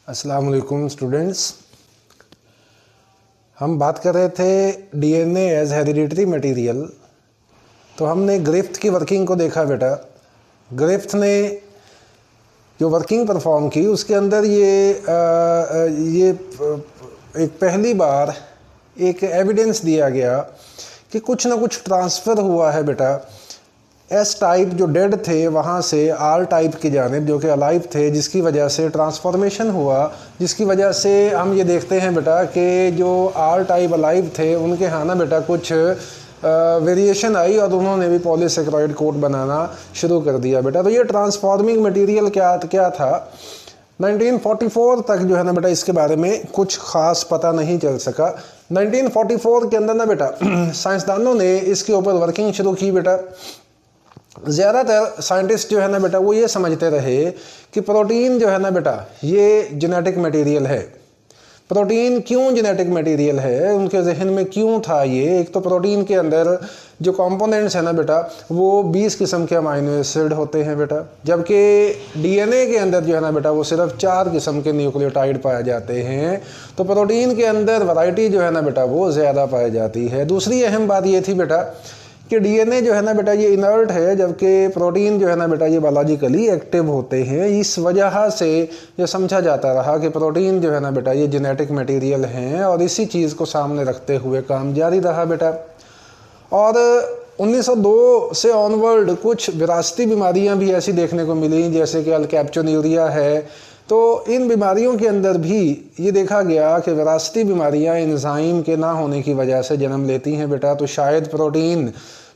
अस्सलाम वालेकुम स्टूडेंट्स। हम बात कर रहे थे डीएनए एज हेरिडिटरी मटेरियल। तो हमने ग्रिफ्थ की वर्किंग को देखा बेटा। ग्रिफ्थ ने जो वर्किंग परफॉर्म की उसके अंदर ये एक पहली बार एक एविडेंस दिया गया कि कुछ ना कुछ ट्रांसफ़र हुआ है बेटा। एस टाइप जो डेड थे वहाँ से आर टाइप की जानिब जो कि अलाइव थे, जिसकी वजह से ट्रांसफॉर्मेशन हुआ, जिसकी वजह से हम ये देखते हैं बेटा कि जो आर टाइप अलाइव थे उनके यहाँ ना बेटा कुछ वेरिएशन आई और उन्होंने भी पॉलीसेकेराइड कोट बनाना शुरू कर दिया बेटा। तो ये ट्रांसफॉर्मिंग मटेरियल क्या था 1944 तक जो है ना बेटा इसके बारे में कुछ ख़ास पता नहीं चल सका। 1944 के अंदर ना बेटा साइंसदानों ने इसके ऊपर वर्किंग शुरू की बेटा। ज़्यादातर साइंटिस्ट जो है ना बेटा वो ये समझते रहे कि प्रोटीन जो है ना बेटा ये जेनेटिक मटेरियल है। प्रोटीन क्यों जेनेटिक मटेरियल है, उनके जहन में क्यों था ये? एक तो प्रोटीन के अंदर जो कंपोनेंट्स है ना बेटा वो 20 किस्म के अमाइनो एसिड होते हैं बेटा, जबकि डीएनए के अंदर जो है ना बेटा वो सिर्फ 4 किस्म के न्यूक्लियोटाइड पाए जाते हैं। तो प्रोटीन के अंदर वैरायटी जो है ना बेटा वो ज़्यादा पाई जाती है। दूसरी अहम बात ये थी बेटा कि डीएनए जो है ना बेटा ये इनर्ट है, जबकि प्रोटीन जो है ना बेटा ये बायोलॉजिकली एक्टिव होते हैं। इस वजह से ये समझा जाता रहा कि प्रोटीन जो है ना बेटा ये जेनेटिक मटेरियल हैं और इसी चीज़ को सामने रखते हुए काम जारी रहा बेटा। और 1902 से ऑनवर्ड कुछ विरासती बीमारियां भी ऐसी देखने को मिली, जैसे कि अल्कैप्चोन्यूरिया है। तो इन बीमारियों के अंदर भी ये देखा गया कि विरासती बीमारियां एंजाइम के ना होने की वजह से जन्म लेती हैं बेटा। तो शायद प्रोटीन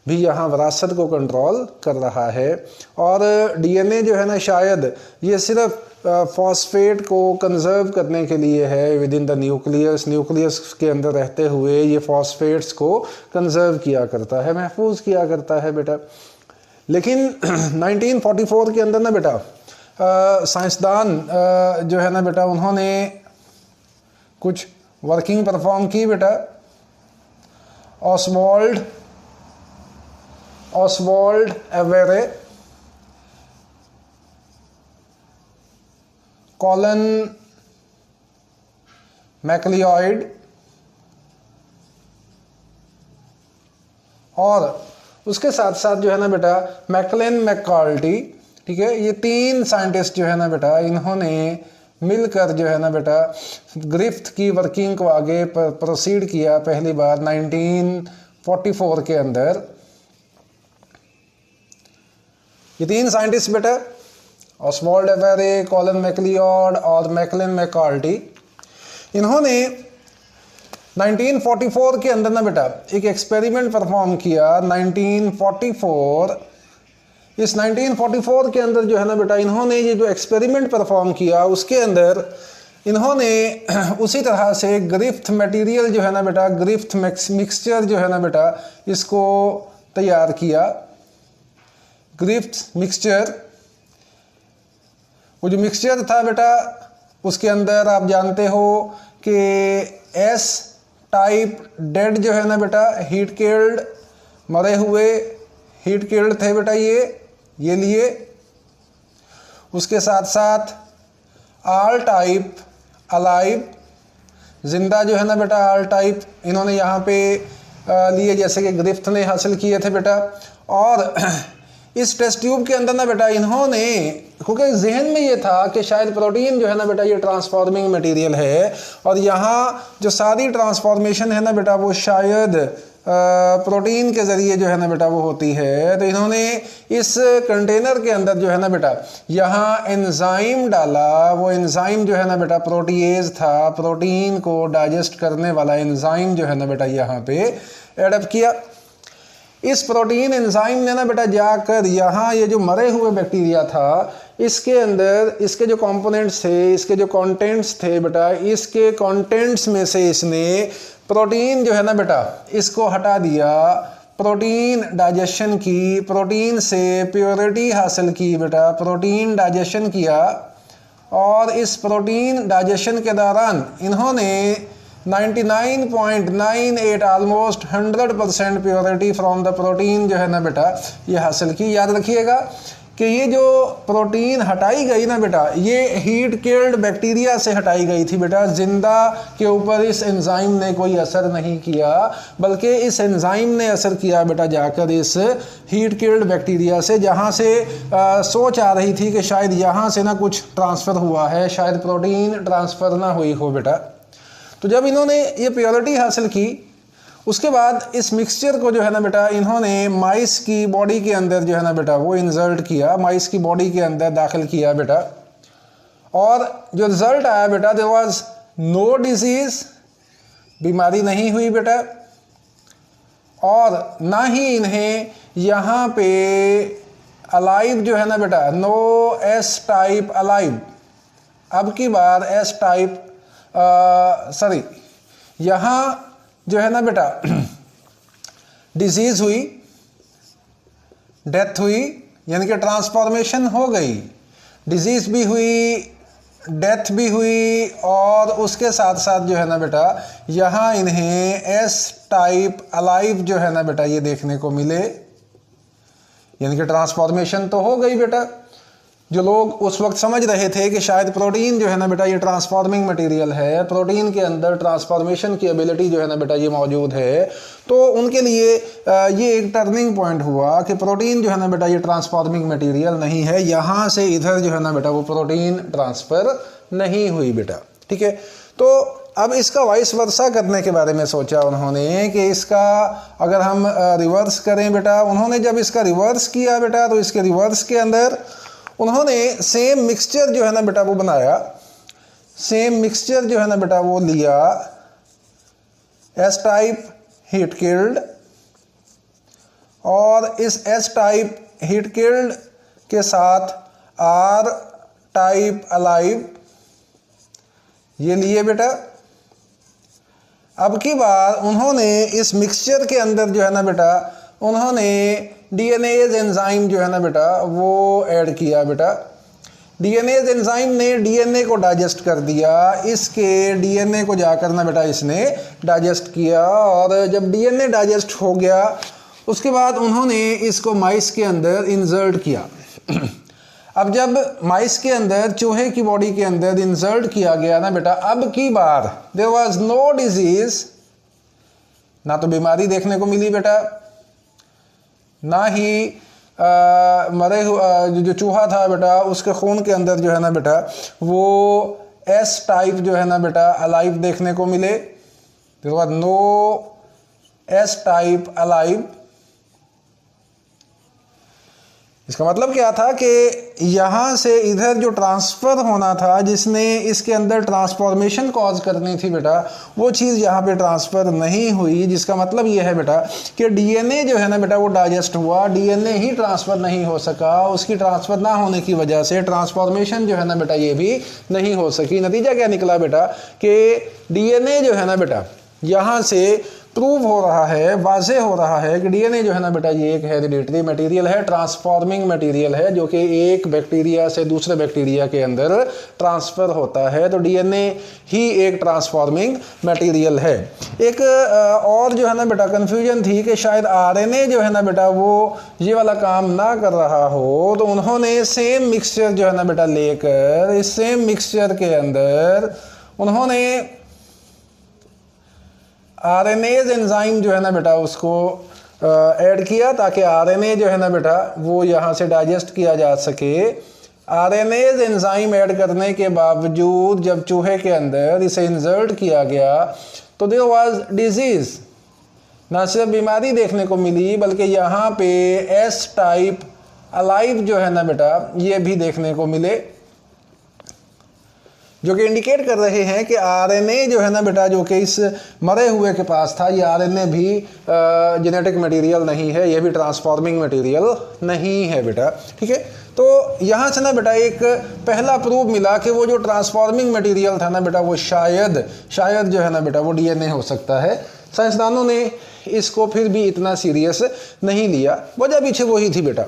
भी यहाँ विरासत को कंट्रोल कर रहा है। और डीएनए जो है ना शायद ये सिर्फ फॉस्फेट को कंजर्व करने के लिए है विद इन द न्यूक्लियस के अंदर रहते हुए ये फॉस्फेट्स को कंजर्व किया करता है, महफूज किया करता है बेटा। लेकिन 1944 के अंदर ना बेटा साइंसदान जो है ना बेटा उन्होंने कुछ वर्किंग परफॉर्म की बेटा। ऑसवाल्ड एवेरे, कॉलन मैकलियॉइड और उसके साथ साथ जो है ना बेटा मैकलेन मैककार्टी, ठीक है। ये 3 साइंटिस्ट जो है ना बेटा इन्होंने मिलकर जो है ना बेटा ग्रिफ्थ की वर्किंग को आगे प्रोसीड किया पहली बार 1944 के अंदर। ये 3 साइंटिस्ट बेटा ऑसवाल्ड एवेरे, कॉलन मैकलियॉड और मैकलेन मैककार्टी, इन्होंने 1944 के अंदर ना बेटा एक एक्सपेरिमेंट परफॉर्म किया। 1944 इस 1944 के अंदर जो है ना बेटा इन्होंने ये जो एक्सपेरिमेंट परफॉर्म किया उसके अंदर इन्होंने उसी तरह से ग्रिफ्थ मटेरियल जो है ना बेटा ग्रिफ्थ मिक्सचर जो है ना बेटा इसको तैयार किया। ग्रिफ्थ मिक्सचर, वो जो मिक्सचर था बेटा उसके अंदर आप जानते हो कि एस टाइप डेड जो है ना बेटा हीट किल्ड, मरे हुए हीट किल्ड थे बेटा ये लिए। उसके साथ साथ आर टाइप अलाइव, जिंदा जो है ना बेटा आर टाइप इन्होंने यहाँ पे लिए, जैसे कि ग्रिफ्थ ने हासिल किए थे बेटा। और इस टेस्ट ट्यूब के अंदर ना बेटा इन्होंने, क्योंकि जहन में ये था कि शायद प्रोटीन जो है ना बेटा ये ट्रांसफॉर्मिंग मटेरियल है और यहाँ जो सारी ट्रांसफॉर्मेशन है ना बेटा वो शायद प्रोटीन के ज़रिए जो है ना बेटा वो होती है। तो इन्होंने इस कंटेनर के अंदर जो है ना बेटा यहाँ एंजाइम डाला। वो एंजाइम जो है ना बेटा प्रोटीएज था, प्रोटीन को डाइजेस्ट करने वाला एंजाइम जो है ना बेटा यहाँ पे एडअप किया। इस प्रोटीन एंजाइम ने ना बेटा जाकर यहाँ ये जो मरे हुए बैक्टीरिया था इसके अंदर इसके जो कंपोनेंट्स थे, इसके जो कंटेंट्स थे बेटा, इसके कंटेंट्स में से इसने प्रोटीन जो है ना बेटा इसको हटा दिया। प्रोटीन डाइजेशन की, प्रोटीन से प्योरिटी हासिल की बेटा, प्रोटीन डाइजेशन किया। और इस प्रोटीन डाइजेशन के दौरान इन्होंने 99.98 almost 100% purity from the protein जो है ना बेटा ये हासिल की। याद रखिएगा कि ये जो प्रोटीन हटाई गई ना बेटा, ये हीट किल्ड बैक्टीरिया से हटाई गई थी बेटा। जिंदा के ऊपर इस एंजाइम ने कोई असर नहीं किया, बल्कि इस एंजाइम ने असर किया बेटा जाकर इस हीट किल्ड बैक्टीरिया से, जहाँ से सोच आ रही थी कि शायद यहाँ से ना कुछ ट्रांसफ़र हुआ है, शायद प्रोटीन ट्रांसफ़र ना हुई हो बेटा। तो जब इन्होंने ये प्योरिटी हासिल की, उसके बाद इस मिक्सचर को जो है ना बेटा इन्होंने माइस की बॉडी के अंदर जो है ना बेटा वो इंसर्ट किया, माइस की बॉडी के अंदर दाखिल किया बेटा। और जो रिज़ल्ट आया बेटा, देयर वाज नो डिजीज़, बीमारी नहीं हुई बेटा, और ना ही इन्हें यहाँ पे अलाइव जो है ना बेटा, नो एस टाइप अलाइव, अब की बार एस टाइप सॉरी यहाँ जो है ना बेटा डिजीज़ हुई, डेथ हुई, यानी कि ट्रांसफॉर्मेशन हो गई, डिजीज़ भी हुई, डेथ भी हुई, और उसके साथ साथ जो है ना बेटा यहाँ इन्हें एस टाइप अलाइव जो है ना बेटा ये देखने को मिले, यानी कि ट्रांसफॉर्मेशन तो हो गई बेटा। जो लोग उस वक्त समझ रहे थे कि शायद प्रोटीन जो है ना बेटा ये ट्रांसफॉर्मिंग मटेरियल है, प्रोटीन के अंदर ट्रांसफॉर्मेशन की एबिलिटी जो है ना बेटा ये मौजूद है, तो उनके लिए ये एक टर्निंग पॉइंट हुआ कि प्रोटीन जो है ना बेटा ये ट्रांसफॉर्मिंग मटेरियल नहीं है, यहाँ से इधर जो है ना बेटा वो प्रोटीन ट्रांसफ़र नहीं हुई बेटा। ठीक है, तो अब इसका वाइस वर्सा करने के बारे में सोचा उन्होंने कि इसका अगर हम रिवर्स करें बेटा। उन्होंने जब इसका रिवर्स किया बेटा, तो इसके रिवर्स के अंदर उन्होंने सेम मिक्सचर जो है ना बेटा वो बनाया, सेम मिक्सचर जो है ना बेटा वो लिया, एस टाइप हीट किल्ड, और इस एस टाइप हीट किल्ड के साथ आर टाइप अलाइव ये लिए बेटा। अब की बार उन्होंने इस मिक्सचर के अंदर जो है ना बेटा उन्होंने डीएनएज एंजाइम जो है ना बेटा वो ऐड किया बेटा। डीएनएज एंजाइम ने डीएनए को डाइजेस्ट कर दिया, इसके डीएनए को जाकर ना बेटा इसने डाइजेस्ट किया, और जब डीएनए डाइजेस्ट हो गया उसके बाद उन्होंने इसको माइस के अंदर इंसर्ट किया। अब जब माइस के अंदर, चूहे की बॉडी के अंदर इंसर्ट किया गया ना बेटा, अब की बार देयर वाज नो डिजीज, ना तो बीमारी देखने को मिली बेटा, ना ही मरे जो चूहा था बेटा उसके खून के अंदर जो है ना बेटा वो एस टाइप जो है ना बेटा अलाइव देखने को मिले। There was no S type alive. इसका मतलब क्या था कि यहाँ से इधर जो ट्रांसफ़र होना था, जिसने इसके अंदर ट्रांसफॉर्मेशन कॉज करनी थी बेटा, वो चीज़ यहाँ पे ट्रांसफ़र नहीं हुई। जिसका मतलब ये है बेटा कि डीएनए जो है ना बेटा वो डाइजेस्ट हुआ, डीएनए ही ट्रांसफ़र नहीं हो सका, उसकी ट्रांसफ़र ना होने की वजह से ट्रांसफॉर्मेशन जो है ना बेटा ये भी नहीं हो सकी। नतीजा क्या निकला बेटा कि डीएनए जो है ना बेटा यहाँ से प्रूव हो रहा है, वाज़े हो रहा है कि डीएनए जो है ना बेटा ये एक हेरिडिटरी मटेरियल है, ट्रांसफॉर्मिंग मटेरियल है, जो कि एक बैक्टीरिया से दूसरे बैक्टीरिया के अंदर ट्रांसफ़र होता है। तो डीएनए ही एक ट्रांसफॉर्मिंग मटेरियल है। एक और जो है ना बेटा कन्फ्यूजन थी कि शायद आरएनए जो है ना बेटा वो ये वाला काम ना कर रहा हो, तो उन्होंने सेम मिक्सचर जो है ना बेटा लेकर इस सेम मिक्सचर के अंदर उन्होंने आरएनएज एंजाइम जो है ना बेटा उसको ऐड किया, ताकि आरएनए जो है ना बेटा वो यहाँ से डाइजेस्ट किया जा सके। आरएनएज एंजाइम ऐड करने के बावजूद जब चूहे के अंदर इसे इंसर्ट किया गया तो देयर वाज डिजीज़, ना सिर्फ बीमारी देखने को मिली बल्कि यहाँ पे एस टाइप अलाइव जो है ना बेटा ये भी देखने को मिले, जो कि इंडिकेट कर रहे हैं कि आरएनए जो है ना बेटा जो कि इस मरे हुए के पास था, ये आरएनए भी जेनेटिक मटेरियल नहीं है, ये भी ट्रांसफॉर्मिंग मटेरियल नहीं है बेटा। ठीक है, तो यहाँ से ना बेटा एक पहला प्रूफ मिला कि वो जो ट्रांसफॉर्मिंग मटेरियल था ना बेटा वो शायद जो है ना बेटा वो डीएनए हो सकता है। साइंसदानों ने इसको फिर भी इतना सीरियस नहीं लिया। वजह पीछे वही थी बेटा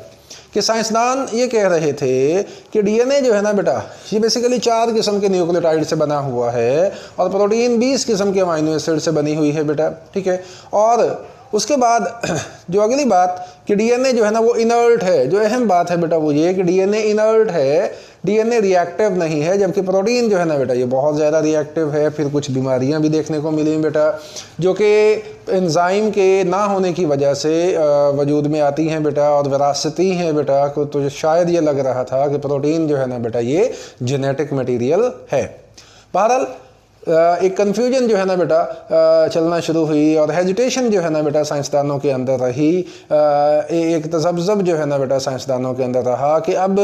कि साइंसदान ये कह रहे थे कि डीएनए जो है ना बेटा ये बेसिकली 4 किस्म के न्यूक्लियोटाइड से बना हुआ है और प्रोटीन 20 किस्म के अमाइनो एसिड से बनी हुई है बेटा। ठीक है, और उसके बाद जो अगली बात कि डीएनए जो है ना वो इनर्ट है, जो अहम बात है बेटा वो ये कि डीएनए इनर्ट है, डीएनए रिएक्टिव नहीं है, जबकि प्रोटीन जो है ना बेटा ये बहुत ज़्यादा रिएक्टिव है। फिर कुछ बीमारियां भी देखने को मिली बेटा जो कि एंजाइम के ना होने की वजह से वजूद में आती हैं बेटा और विरासती हैं बेटा को। तो शायद ये लग रहा था कि प्रोटीन जो है ना बेटा ये जेनेटिक मटीरियल है। बहरहाल एक कन्फ्यूजन जो है ना बेटा चलना शुरू हुई और हेजिटेशन जो है ना बेटा साइंसदानों के अंदर रही, एक तज़ब्ज़ब जो है ना बेटा साइंसदानों के अंदर रहा कि अब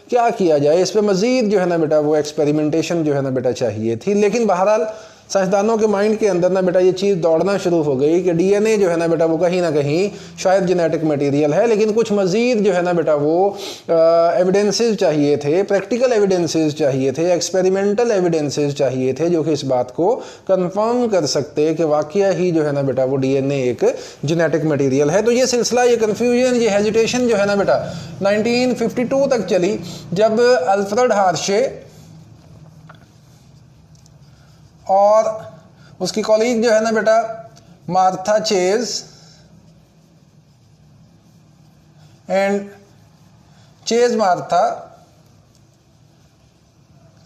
क्या किया जाए, इस पर मज़ीद जो है ना बेटा वो एक्सपेरिमेंटेशन जो है ना बेटा चाहिए थी। लेकिन बहरहाल साइंसदानों के माइंड के अंदर ना बेटा ये चीज़ दौड़ना शुरू हो गई कि डीएनए जो है ना बेटा वो कहीं ना कहीं शायद जेनेटिक मटेरियल है, लेकिन कुछ मज़ीद जो है ना बेटा वो एविडेंसेस चाहिए थे, प्रैक्टिकल एविडेंसेस चाहिए थे, एक्सपेरिमेंटल एविडेंसेस चाहिए थे जो कि इस बात को कंफर्म कर सकते कि वाकया ही जो है ना बेटा वो डीएनए एक जेनेटिक मटेरियल है। तो ये सिलसिला, ये कन्फ्यूजन, ये हेजिटेशन जो है ना बेटा 1952 तक चली, जब अल्फ्रेड हार्शे और उसकी कॉलीग जो है ना बेटा Martha chase and chase Martha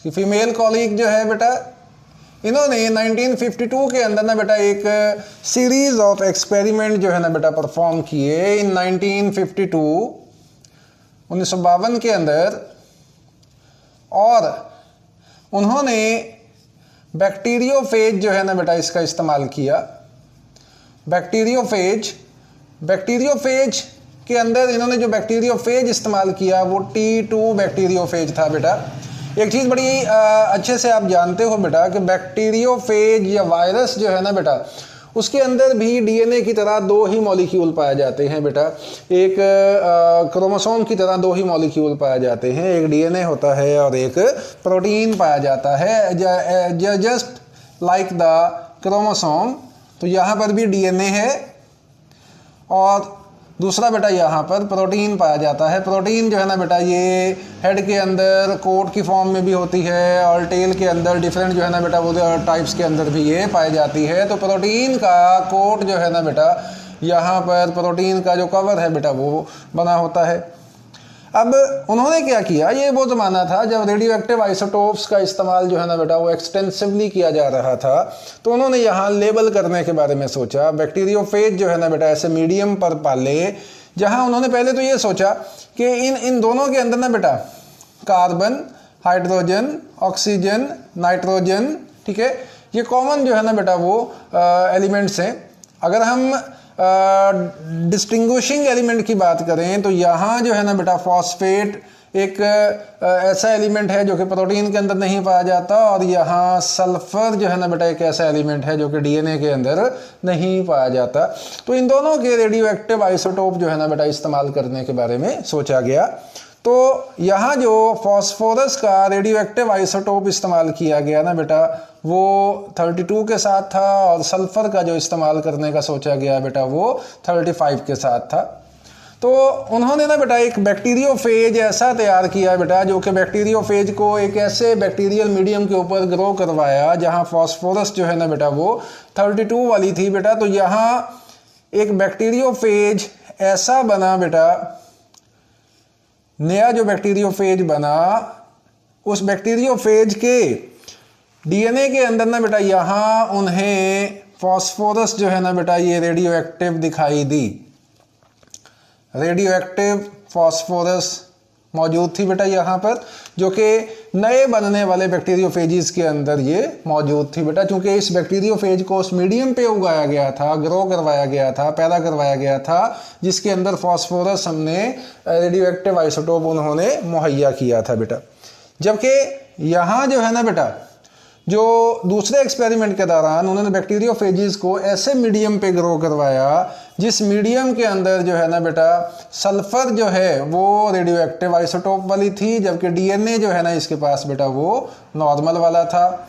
की फीमेल कॉलीग जो है बेटा, इन्होंने 1952 के अंदर ना बेटा एक सीरीज ऑफ एक्सपेरिमेंट जो है ना बेटा परफॉर्म किए। इन 1952 के अंदर, और उन्होंने बैक्टीरियोफेज जो है ना बेटा इसका इस्तेमाल किया। बैक्टीरियोफेज के अंदर इन्होंने जो बैक्टीरियोफेज इस्तेमाल किया वो T2 बैक्टीरियोफेज था बेटा। एक चीज़ बड़ी अच्छे से आप जानते हो बेटा कि बैक्टीरियोफेज या वायरस जो है ना बेटा उसके अंदर भी डीएनए की तरह दो ही मॉलिक्यूल पाए जाते हैं बेटा। एक क्रोमोसोम की तरह दो ही मॉलिक्यूल पाए जाते हैं, एक डीएनए होता है और एक प्रोटीन पाया जाता है, जस्ट लाइक द क्रोमोसोम। तो यहाँ पर भी डीएनए है और दूसरा बेटा यहाँ पर प्रोटीन पाया जाता है। प्रोटीन जो है ना बेटा ये हेड के अंदर कोट की फॉर्म में भी होती है और टेल के अंदर डिफरेंट जो है ना बेटा वो टाइप्स के अंदर भी ये पाई जाती है। तो प्रोटीन का कोट जो है ना बेटा यहाँ पर प्रोटीन का जो कवर है बेटा वो बना होता है। अब उन्होंने क्या किया, ये वो ज़माना था जब रेडियो एक्टिव आइसोटोप्स का इस्तेमाल जो है ना बेटा वो एक्सटेंसिवली किया जा रहा था। तो उन्होंने यहाँ लेबल करने के बारे में सोचा। बैक्टीरियोफेज जो है ना बेटा ऐसे मीडियम पर पाले जहाँ उन्होंने पहले तो ये सोचा कि इन दोनों के अंदर ना बेटा कार्बन, हाइड्रोजन, ऑक्सीजन, नाइट्रोजन, ठीक है, ये कॉमन जो है ना बेटा वो एलिमेंट्स हैं। अगर हम डिस्टिंग्विशिंग एलिमेंट की बात करें तो यहाँ जो है ना बेटा फॉस्फेट एक ऐसा एलिमेंट है जो कि प्रोटीन के अंदर नहीं पाया जाता, और यहाँ सल्फर जो है ना बेटा एक ऐसा एलिमेंट है जो कि डीएनए के अंदर नहीं पाया जाता। तो इन दोनों के रेडियो एक्टिव आइसोटोप जो है ना बेटा इस्तेमाल करने के बारे में सोचा गया। तो यहाँ जो फॉस्फोरस का रेडियो एक्टिव आइसोटोप इस्तेमाल किया गया ना बेटा वो 32 के साथ था, और सल्फर का जो इस्तेमाल करने का सोचा गया बेटा वो 35 के साथ था। तो उन्होंने ना बेटा एक बैक्टीरियोफेज ऐसा तैयार किया बेटा जो कि बैक्टीरियोफेज को एक ऐसे बैक्टीरियल मीडियम के ऊपर ग्रो करवाया जहाँ फॉस्फोरस जो है ना बेटा वो 32 वाली थी बेटा। तो यहाँ एक बैक्टीरियोफेज ऐसा बना बेटा, नया जो बैक्टीरियोफेज बना, उस बैक्टीरियोफेज के डीएनए के अंदर ना बेटा यहाँ उन्हें फॉस्फोरस जो है ना बेटा ये रेडियो एक्टिव दिखाई दी। रेडियो एक्टिव फॉस्फोरस मौजूद थी बेटा यहाँ पर, जो कि नए बनने वाले बैक्टीरियोफेजेस के अंदर ये मौजूद थी बेटा। चूंकि इस बैक्टीरियोफेज को उस मीडियम पे उगाया गया था, ग्रो करवाया गया था, पैदा करवाया गया था जिसके अंदर फॉस्फोरस हमने रेडियो एक्टिव आइसोटोप उन्होंने मुहैया किया था बेटा। जबकि यहाँ जो है ना बेटा जो दूसरे एक्सपेरिमेंट के दौरान उन्होंने बैक्टीरियोफेजेस को ऐसे मीडियम पे ग्रो करवाया जिस मीडियम के अंदर जो है ना बेटा सल्फर जो है वो रेडियो एक्टिव आइसोटोप वाली थी, जबकि डीएनए जो है ना इसके पास बेटा वो नॉर्मल वाला था।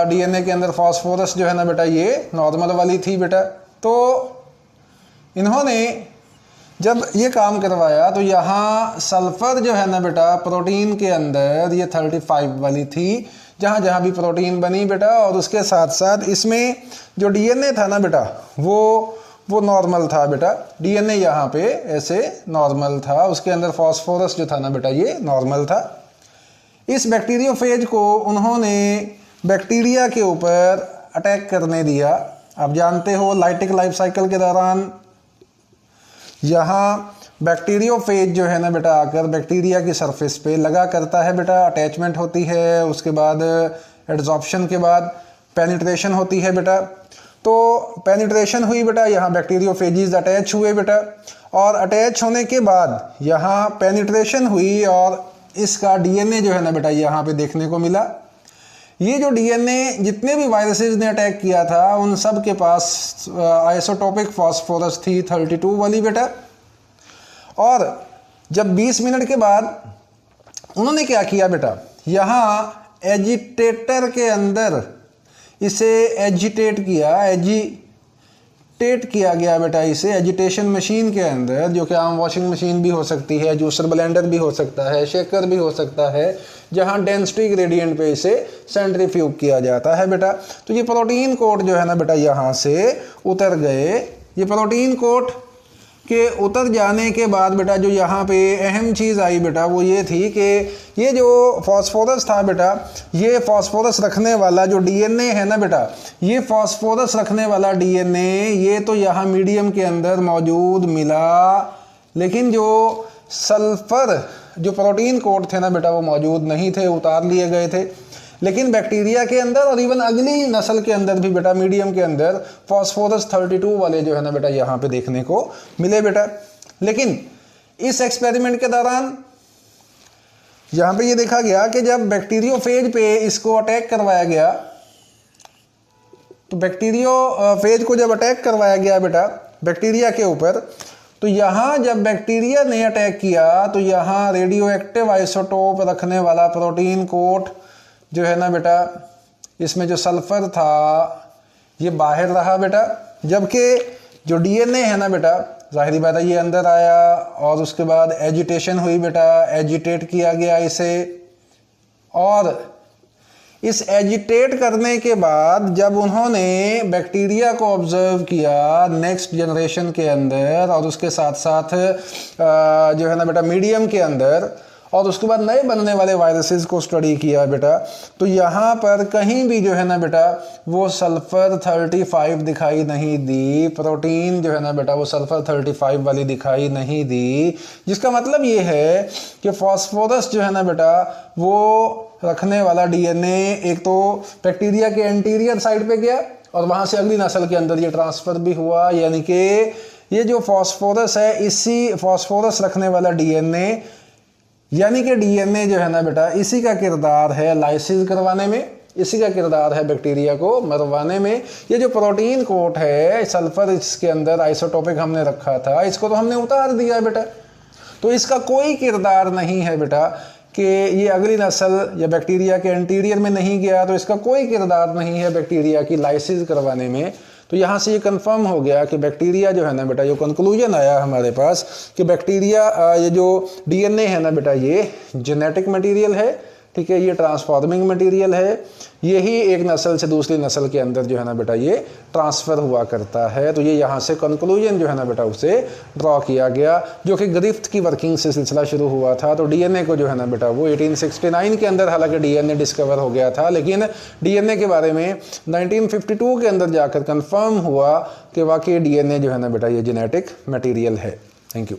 डीएनए के अंदर फॉस्फोरस जो है ना बेटा ये नॉर्मल वाली थी बेटा। तो इन्होंने जब ये काम करवाया तो यहाँ सल्फर जो है ना बेटा प्रोटीन के अंदर ये 35 वाली थी, जहाँ जहाँ भी प्रोटीन बनी बेटा, और उसके साथ साथ इसमें जो डीएनए था ना बेटा वो वो नॉर्मल था बेटा, डीएनए यहाँ पे ऐसे नॉर्मल था, उसके अंदर फॉस्फोरस जो था ना बेटा ये नॉर्मल था। इस बैक्टीरियोफेज को उन्होंने बैक्टीरिया के ऊपर अटैक करने दिया। आप जानते हो लाइटिक लाइफ साइकिल के दौरान यहाँ बैक्टीरियोफेज जो है ना बेटा आकर बैक्टीरिया की सरफेस पे लगा करता है बेटा, अटैचमेंट होती है, उसके बाद एड्जॉर्प्शन के बाद पेनिट्रेशन होती है बेटा। तो पेनिट्रेशन हुई बेटा, यहाँ बैक्टीरियोफेजिस अटैच हुए बेटा, और अटैच होने के बाद यहाँ पेनिट्रेशन हुई और इसका डीएनए जो है ना बेटा यहाँ पे देखने को मिला। ये जो डीएनए जितने भी वायरसेस ने अटैक किया था उन सब के पास आइसोटोपिक फॉस्फोरस थी 32 वाली बेटा। और जब 20 मिनट के बाद उन्होंने क्या किया बेटा, यहाँ एजिटेटर के अंदर इसे एजिटेट किया गया बेटा, इसे एजिटेशन मशीन के अंदर, जो कि आम वॉशिंग मशीन भी हो सकती है, जूसर ब्लेंडर भी हो सकता है, शेकर भी हो सकता है, जहाँ डेंसिटी ग्रेडियंट पे इसे सेंट्रीफ्यूग किया जाता है बेटा। तो ये प्रोटीन कोट जो है ना बेटा यहाँ से उतर गए। ये प्रोटीन कोट के उतर जाने के बाद बेटा जो यहाँ पे अहम चीज़ आई बेटा वो ये थी कि ये जो फॉस्फोरस था बेटा, ये फॉस्फोरस रखने वाला जो डीएनए है ना बेटा, ये फॉस्फोरस रखने वाला डीएनए ये तो यहाँ मीडियम के अंदर मौजूद मिला, लेकिन जो सल्फर जो प्रोटीन कोट थे ना बेटा वो मौजूद नहीं थे, उतार लिए गए थे। लेकिन बैक्टीरिया के अंदर और इवन अगली नस्ल के अंदर भी बेटा मीडियम के अंदर फॉस्फोरस 32 वाले जो है ना बेटा यहाँ पे देखने को मिले बेटा। लेकिन इस एक्सपेरिमेंट के दौरान यहाँ पे ये देखा गया कि जब बैक्टीरियोफेज पे इसको अटैक करवाया गया, तो बैक्टीरियोफेज को जब अटैक करवाया गया बेटा बैक्टीरिया के ऊपर, तो यहाँ जब बैक्टीरिया ने अटैक किया तो यहाँ रेडियो एक्टिव आइसोटोप रखने वाला प्रोटीन कोट जो है ना बेटा, इसमें जो सल्फर था ये बाहर रहा बेटा, जबकि जो डीएनए है ना बेटा जाहिर बात है ये अंदर आया और उसके बाद एजिटेशन हुई बेटा, एजिटेट किया गया इसे, और इस एजिटेट करने के बाद जब उन्होंने बैक्टीरिया को ऑब्जर्व किया नेक्स्ट जनरेशन के अंदर और उसके साथ साथ जो है ना बेटा मीडियम के अंदर, और उसके बाद नए बनने वाले वायरसेस को स्टडी किया बेटा, तो यहाँ पर कहीं भी जो है ना बेटा वो सल्फर 35 दिखाई नहीं दी, प्रोटीन जो है ना बेटा वो सल्फर 35 वाली दिखाई नहीं दी। जिसका मतलब ये है कि फॉस्फोरस जो है ना बेटा वो रखने वाला डीएनए एक तो बैक्टीरिया के एंटीरियर साइड पे गया और वहाँ से अगली नस्ल के अंदर ये ट्रांसफ़र भी हुआ, यानी कि ये जो फॉस्फोरस है इसी फॉस्फोरस रखने वाला डीएनए, यानी कि डीएनए जो है ना बेटा इसी का किरदार है लाइसिस करवाने में, इसी का किरदार है बैक्टीरिया को मरवाने में। ये जो प्रोटीन कोट है सल्फर इसके अंदर आइसोटोपिक हमने रखा था, इसको तो हमने उतार दिया बेटा, तो इसका कोई किरदार नहीं है बेटा कि ये अगली नस्ल या बैक्टीरिया के एंटीरियर में नहीं गया, तो इसका कोई किरदार नहीं है बैक्टीरिया की लाइसिस करवाने में। तो यहाँ से ये कंफर्म हो गया कि बैक्टीरिया जो है ना बेटा, जो कंक्लूजन आया हमारे पास कि बैक्टीरिया ये जो डीएनए है ना बेटा ये जेनेटिक मटेरियल है, ठीक है, ये ट्रांसफॉर्मिंग मटेरियल है, यही एक नस्ल से दूसरी नस्ल के अंदर जो है ना बेटा ये ट्रांसफ़र हुआ करता है। तो ये यहाँ से कंक्लूजन जो है ना बेटा उसे ड्रॉ किया गया, जो कि ग्रिफ्थ की वर्किंग से सिलसिला शुरू हुआ था। तो डीएनए को जो है ना बेटा वो 1869 के अंदर हालांकि डीएनए डिस्कवर हो गया था, लेकिन डीएनए के बारे में 1952 के अंदर जाकर कंफर्म हुआ कि वाकई डीएनए जो है ना बेटा ये जेनेटिक मटीरियल है। Thank you.